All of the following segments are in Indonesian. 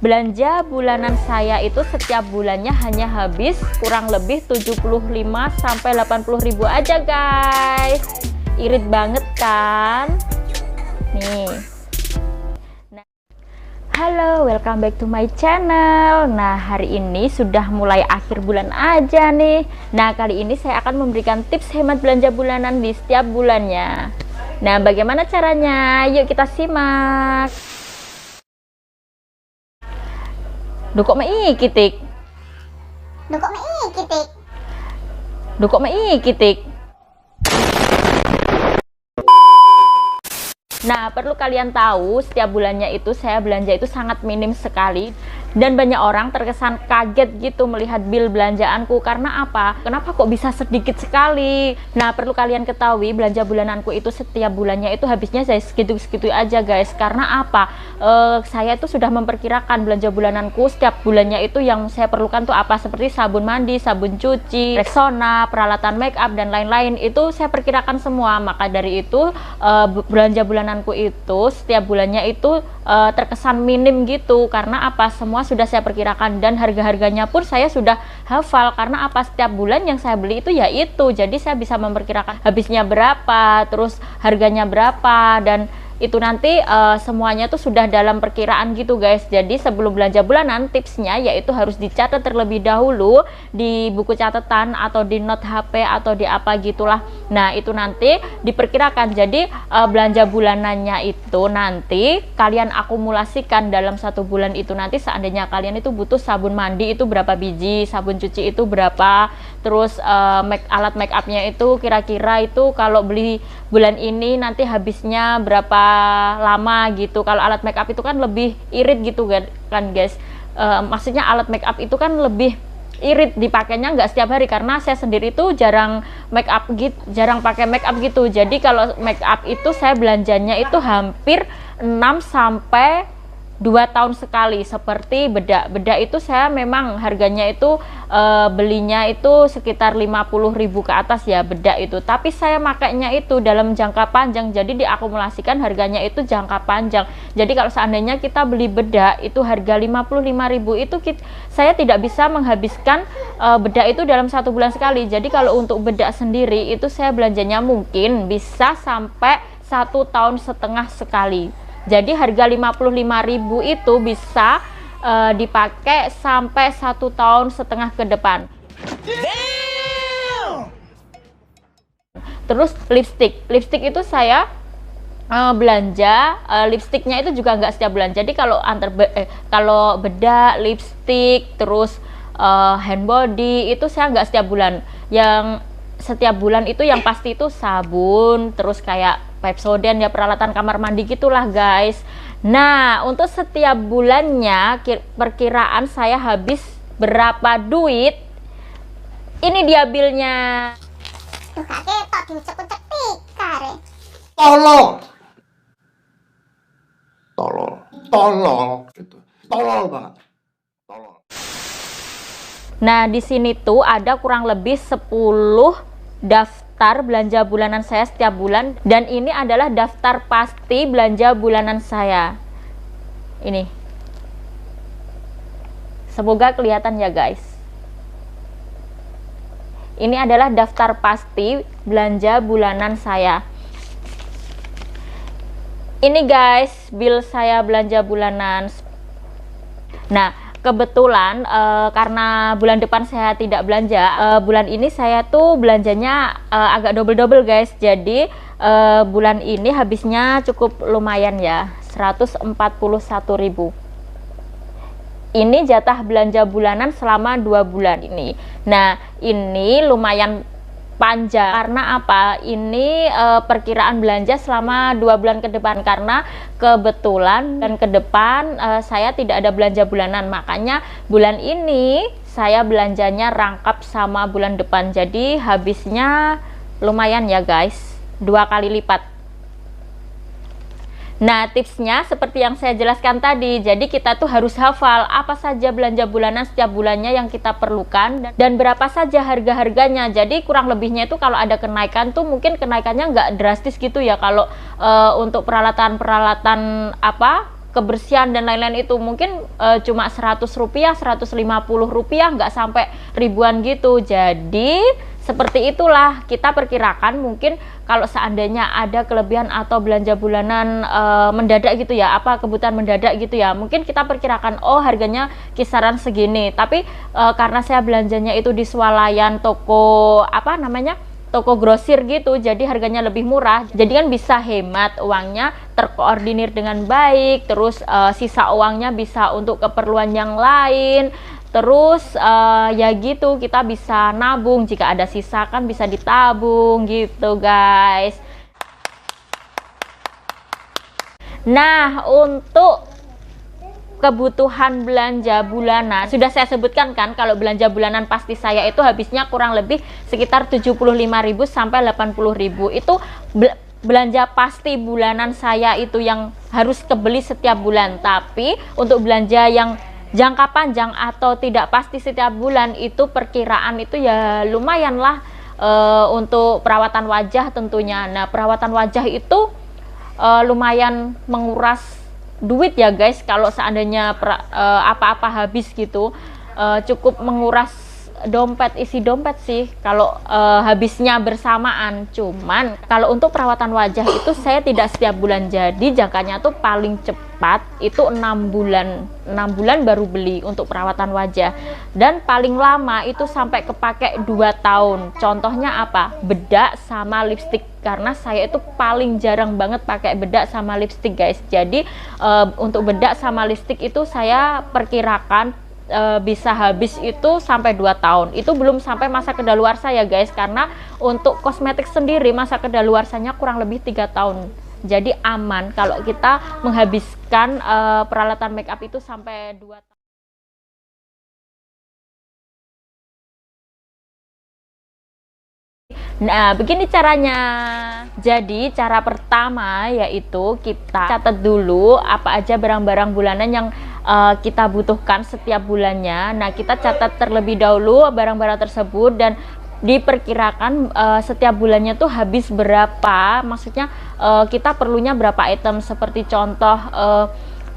Belanja bulanan saya itu setiap bulannya hanya habis kurang lebih 75 sampai 80 ribu aja guys. Irit banget kan? Nih. Halo, welcome back to my channel. Nah, hari ini sudah mulai akhir bulan aja nih. Nah, kali ini saya akan memberikan tips hemat belanja bulanan di setiap bulannya. Nah, bagaimana caranya? Yuk kita simak. Duh kok meikitik? Duh kok meikitik? Duh kok meikitik? Nah, perlu kalian tahu, setiap bulannya itu saya belanja itu sangat minim sekali. Dan banyak orang terkesan kaget gitu melihat bil belanjaanku. Karena apa? Kenapa kok bisa sedikit sekali? Nah, perlu kalian ketahui, belanja bulananku itu setiap bulannya itu habisnya saya segitu-segitu aja guys. Karena apa? Saya itu sudah memperkirakan belanja bulananku setiap bulannya itu yang saya perlukan tuh apa. Seperti sabun mandi, sabun cuci, Rexona, peralatan make up, dan lain-lain. Itu saya perkirakan semua. Maka dari itu, belanja bulananku itu setiap bulannya itu terkesan minim gitu. Karena apa? Semua sudah saya perkirakan dan harga-harganya pun saya sudah hafal. Karena apa? Setiap bulan yang saya beli itu ya itu. Jadi saya bisa memperkirakan habisnya berapa, terus harganya berapa, dan itu nanti semuanya tuh sudah dalam perkiraan gitu guys. Jadi sebelum belanja bulanan, tipsnya yaitu harus dicatat terlebih dahulu di buku catatan atau di note HP atau di apa gitulah. Nah, itu nanti diperkirakan. Jadi belanja bulanannya itu nanti kalian akumulasikan dalam satu bulan itu. Nanti seandainya kalian itu butuh sabun mandi itu berapa biji, sabun cuci itu berapa, terus alat make upnya itu kira-kira itu kalau beli bulan ini nanti habisnya berapa lama gitu. Kalau alat make up itu kan lebih irit gitu kan guys. Maksudnya alat make up itu kan lebih irit, dipakainya nggak setiap hari. Karena saya sendiri itu jarang make up gitu, jarang pakai make up gitu. Jadi kalau make up itu saya belanjanya itu hampir 6 sampai 2 tahun sekali. Seperti bedak itu saya memang harganya itu belinya itu sekitar 50.000 ke atas ya bedak itu, tapi saya makainya itu dalam jangka panjang. Jadi diakumulasikan harganya itu jangka panjang. Jadi kalau seandainya kita beli bedak itu harga 55.000 itu saya tidak bisa menghabiskan bedak itu dalam satu bulan sekali. Jadi kalau untuk bedak sendiri itu saya belanjanya mungkin bisa sampai 1,5 tahun sekali. Jadi harga 55.000 itu bisa dipakai sampai 1,5 tahun ke depan. Terus lipstick itu saya belanja lipstiknya itu juga nggak setiap bulan. Jadi kalau kalau bedak, lipstick, terus hand body itu saya nggak setiap bulan. Yang setiap bulan itu yang pasti itu sabun, terus kayak Pepsodent ya, peralatan kamar mandi gitulah guys. Nah, untuk setiap bulannya perkiraan saya habis berapa duit. Ini dia bilnya. Duh kakek tok diucek-ucek kare. Tolol gitu. Tolol banget. Tolol. Nah, di sini tuh ada kurang lebih 10 daftar belanja bulanan saya setiap bulan, dan ini adalah daftar pasti belanja bulanan saya. Ini. Semoga kelihatan ya guys. Ini adalah daftar pasti belanja bulanan saya. Ini guys, bil saya belanja bulanan. Nah, kebetulan karena bulan depan saya tidak belanja, bulan ini saya tuh belanjanya agak double guys. Jadi bulan ini habisnya cukup lumayan ya, 141.000. Ini jatah belanja bulanan selama 2 bulan ini. Nah, ini lumayan panjang. Karena apa? Ini perkiraan belanja selama 2 bulan ke depan. Karena kebetulan dan ke depan saya tidak ada belanja bulanan. Makanya bulan ini saya belanjanya rangkap sama bulan depan. Jadi habisnya lumayan ya guys, 2 kali lipat. Nah, tipsnya seperti yang saya jelaskan tadi. Jadi kita tuh harus hafal apa saja belanja bulanan setiap bulannya yang kita perlukan dan berapa saja harga-harganya. Jadi kurang lebihnya itu kalau ada kenaikan tuh mungkin kenaikannya nggak drastis gitu ya. Kalau untuk peralatan apa kebersihan dan lain-lain itu mungkin cuma 100 rupiah, 150 rupiah, nggak sampai ribuan gitu. Jadi seperti itulah kita perkirakan mungkin kalau seandainya ada kelebihan atau belanja bulanan mendadak gitu ya, apa kebutuhan mendadak gitu ya, mungkin kita perkirakan oh harganya kisaran segini. Tapi karena saya belanjanya itu di swalayan toko apa namanya, toko grosir gitu, jadi harganya lebih murah, jadi kan bisa hemat uangnya, terkoordinir dengan baik, terus sisa uangnya bisa untuk keperluan yang lain. Terus ya gitu, kita bisa nabung, jika ada sisa kan bisa ditabung gitu guys. Nah, untuk kebutuhan belanja bulanan sudah saya sebutkan kan, kalau belanja bulanan pasti saya itu habisnya kurang lebih sekitar 75.000 sampai 80.000. Itu belanja pasti bulanan saya itu yang harus kebeli setiap bulan. Tapi untuk belanja yang jangka panjang atau tidak pasti setiap bulan itu perkiraan itu ya lumayan lah untuk perawatan wajah tentunya. Nah, perawatan wajah itu lumayan menguras duit ya guys. Kalau seandainya apa-apa habis gitu, cukup menguras dompet, isi dompet sih kalau habisnya bersamaan. Cuman kalau untuk perawatan wajah itu saya tidak setiap bulan, jadi jangkanya tuh paling cepat itu 6 bulan baru beli untuk perawatan wajah, dan paling lama itu sampai kepake 2 tahun. Contohnya apa? Bedak sama lipstick, karena saya itu paling jarang banget pakai bedak sama lipstick guys. Jadi untuk bedak sama lipstick itu saya perkirakan bisa habis itu sampai 2 tahun. Itu belum sampai masa kedaluarsa ya guys, karena untuk kosmetik sendiri masa kedaluarsanya kurang lebih 3 tahun. Jadi aman kalau kita menghabiskan peralatan make up itu sampai 2 tahun. Nah, begini caranya. Jadi cara pertama yaitu kita catat dulu apa aja barang-barang bulanan yang kita butuhkan setiap bulannya. Nah, kita catat terlebih dahulu barang-barang tersebut dan diperkirakan setiap bulannya tuh habis berapa. Maksudnya kita perlunya berapa item, seperti contoh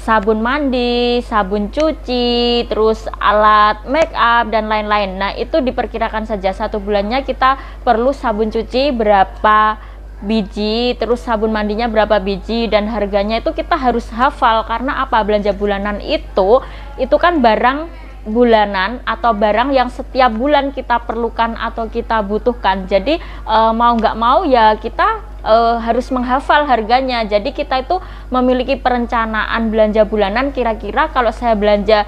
sabun mandi, sabun cuci, terus alat make up dan lain-lain. Nah, itu diperkirakan saja satu bulannya kita perlu sabun cuci berapa biji, terus sabun mandinya berapa biji, dan harganya itu kita harus hafal. Karena apa? Belanja bulanan itu kan barang bulanan atau barang yang setiap bulan kita perlukan atau kita butuhkan. Jadi mau nggak mau ya kita harus menghafal harganya. Jadi kita itu memiliki perencanaan belanja bulanan, kira-kira kalau saya belanja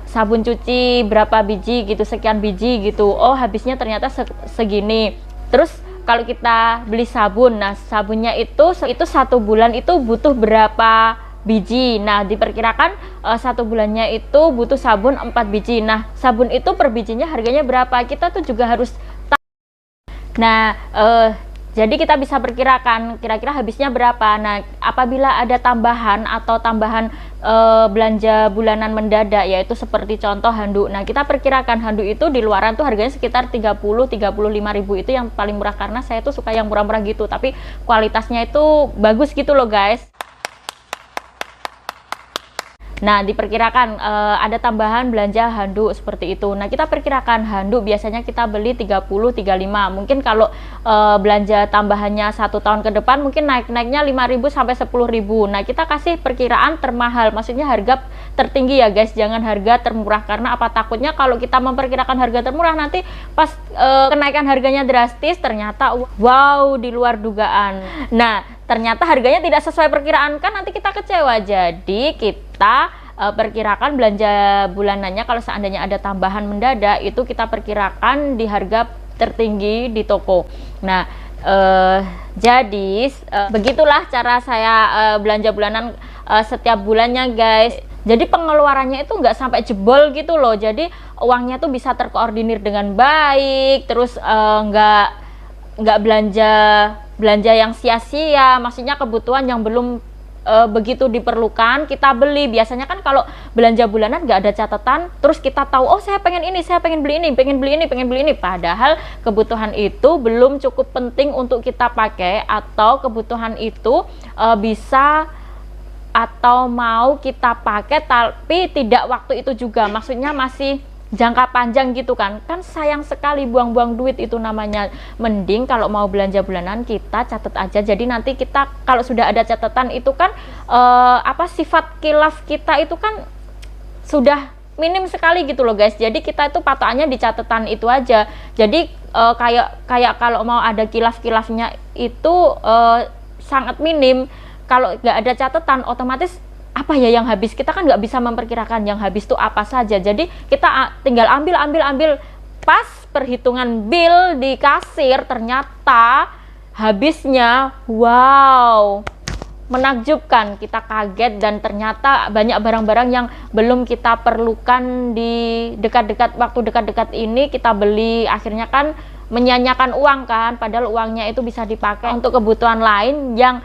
sabun cuci berapa biji gitu, sekian biji gitu, oh habisnya ternyata segini. Terus kalau kita beli sabun, nah sabunnya itu satu bulan itu butuh berapa biji. Nah, diperkirakan satu bulannya itu butuh sabun 4 biji. Nah, sabun itu per bijinya harganya berapa, kita tuh juga harus tahu. Nah, jadi kita bisa perkirakan kira-kira habisnya berapa. Nah, apabila ada tambahan belanja bulanan mendadak, yaitu seperti contoh handuk. Nah, kita perkirakan handuk itu di luaran tuh harganya sekitar 30-35 ribu. Itu yang paling murah, karena saya tuh suka yang murah-murah gitu, tapi kualitasnya itu bagus gitu loh guys. Nah, diperkirakan ada tambahan belanja handuk seperti itu. Nah, kita perkirakan handuk biasanya kita beli 30-35. Mungkin kalau belanja tambahannya 1 tahun ke depan mungkin naiknya 5.000 sampai 10.000. Nah, kita kasih perkiraan termahal, maksudnya harga tertinggi ya guys, jangan harga termurah. Karena apa? Takutnya kalau kita memperkirakan harga termurah, nanti pas kenaikan harganya drastis ternyata wow, di luar dugaan. Nah, ternyata harganya tidak sesuai perkiraan, kan nanti kita kecewa. Jadi kita perkirakan belanja bulanannya kalau seandainya ada tambahan mendadak itu kita perkirakan di harga tertinggi di toko. Nah, jadi begitulah cara saya belanja bulanan setiap bulannya guys. Jadi pengeluarannya itu nggak sampai jebol gitu loh. Jadi uangnya tuh bisa terkoordinir dengan baik, terus nggak belanja yang sia-sia. Maksudnya kebutuhan yang belum begitu diperlukan kita beli. Biasanya kan kalau belanja bulanan nggak ada catatan, terus kita tahu oh saya pengen ini, saya pengen beli ini, pengen beli ini, padahal kebutuhan itu belum cukup penting untuk kita pakai, atau kebutuhan itu bisa atau mau kita pakai tapi tidak waktu itu juga, maksudnya masih jangka panjang gitu kan sayang sekali buang-buang duit itu namanya. Mending kalau mau belanja bulanan kita catat aja, jadi nanti kita kalau sudah ada catatan itu kan sifat kilaf kita itu kan sudah minim sekali gitu loh guys. Jadi kita itu patokannya di catatan itu aja. Jadi kayak kalau mau ada kilaf-kilafnya itu sangat minim. Kalau nggak ada catatan otomatis apa ya yang habis, kita kan nggak bisa memperkirakan yang habis itu apa saja. Jadi kita tinggal ambil pas perhitungan bill di kasir ternyata habisnya wow, menakjubkan, kita kaget dan ternyata banyak barang-barang yang belum kita perlukan di waktu dekat-dekat ini kita beli, akhirnya kan menyanyiakan uang kan, padahal uangnya itu bisa dipakai untuk kebutuhan lain yang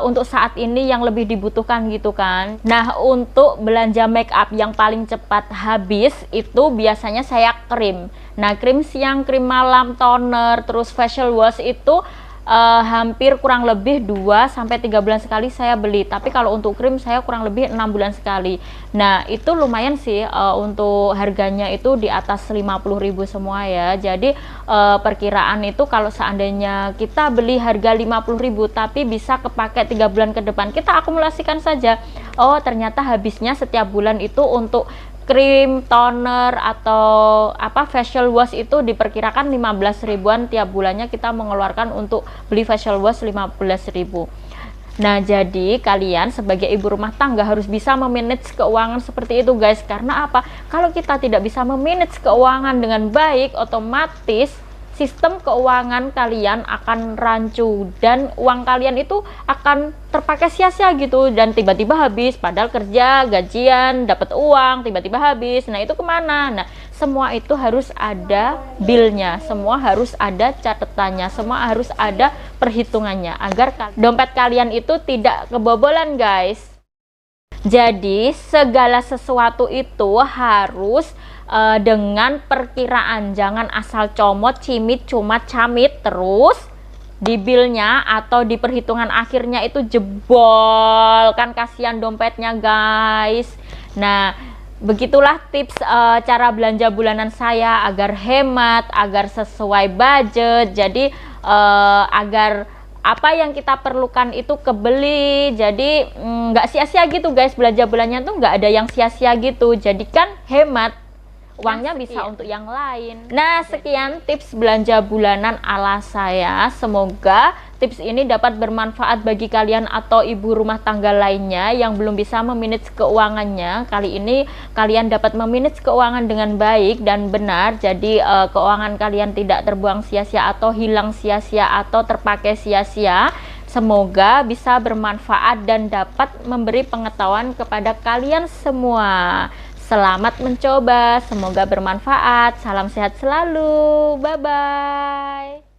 untuk saat ini yang lebih dibutuhkan gitu kan. Nah, untuk belanja make up yang paling cepat habis itu biasanya saya krim. Nah, krim siang, krim malam, toner, terus facial wash itu hampir kurang lebih 2-3 bulan sekali saya beli. Tapi kalau untuk krim saya kurang lebih 6 bulan sekali. Nah, itu lumayan sih untuk harganya itu di atas 50.000 semua ya. Jadi perkiraan itu kalau seandainya kita beli harga 50.000 tapi bisa kepake 3 bulan ke depan, kita akumulasikan saja. Oh, ternyata habisnya setiap bulan itu untuk krim, toner atau facial wash itu diperkirakan 15 ribuan tiap bulannya kita mengeluarkan untuk beli facial wash 15.000. Nah, jadi kalian sebagai ibu rumah tangga harus bisa memanage keuangan seperti itu guys. Karena apa? Kalau kita tidak bisa memanage keuangan dengan baik, otomatis sistem keuangan kalian akan rancu dan uang kalian itu akan terpakai sia-sia gitu, dan tiba-tiba habis, padahal kerja, gajian, dapat uang, tiba-tiba habis. Nah, itu kemana? Nah, semua itu harus ada billnya, semua harus ada catatannya, semua harus ada perhitungannya agar dompet kalian itu tidak kebobolan guys. Jadi segala sesuatu itu harus dengan perkiraan, jangan asal comot, cimit, cumat, camit, terus di billnya atau di perhitungan akhirnya itu jebol, kan kasihan dompetnya guys. Nah, begitulah tips cara belanja bulanan saya agar hemat, agar sesuai budget, jadi agar apa yang kita perlukan itu kebeli, jadi nggak sia-sia gitu guys, belanja bulannya tuh nggak ada yang sia-sia gitu, jadi kan hemat, uangnya bisa untuk yang lain. Nah, sekian tips belanja bulanan ala saya. Semoga tips ini dapat bermanfaat bagi kalian atau ibu rumah tangga lainnya yang belum bisa memanage keuangannya. Kali ini kalian dapat memanage keuangan dengan baik dan benar. Jadi keuangan kalian tidak terbuang sia-sia atau hilang sia-sia atau terpakai sia-sia. Semoga bisa bermanfaat dan dapat memberi pengetahuan kepada kalian semua. Selamat mencoba, semoga bermanfaat. Salam sehat selalu. Bye-bye.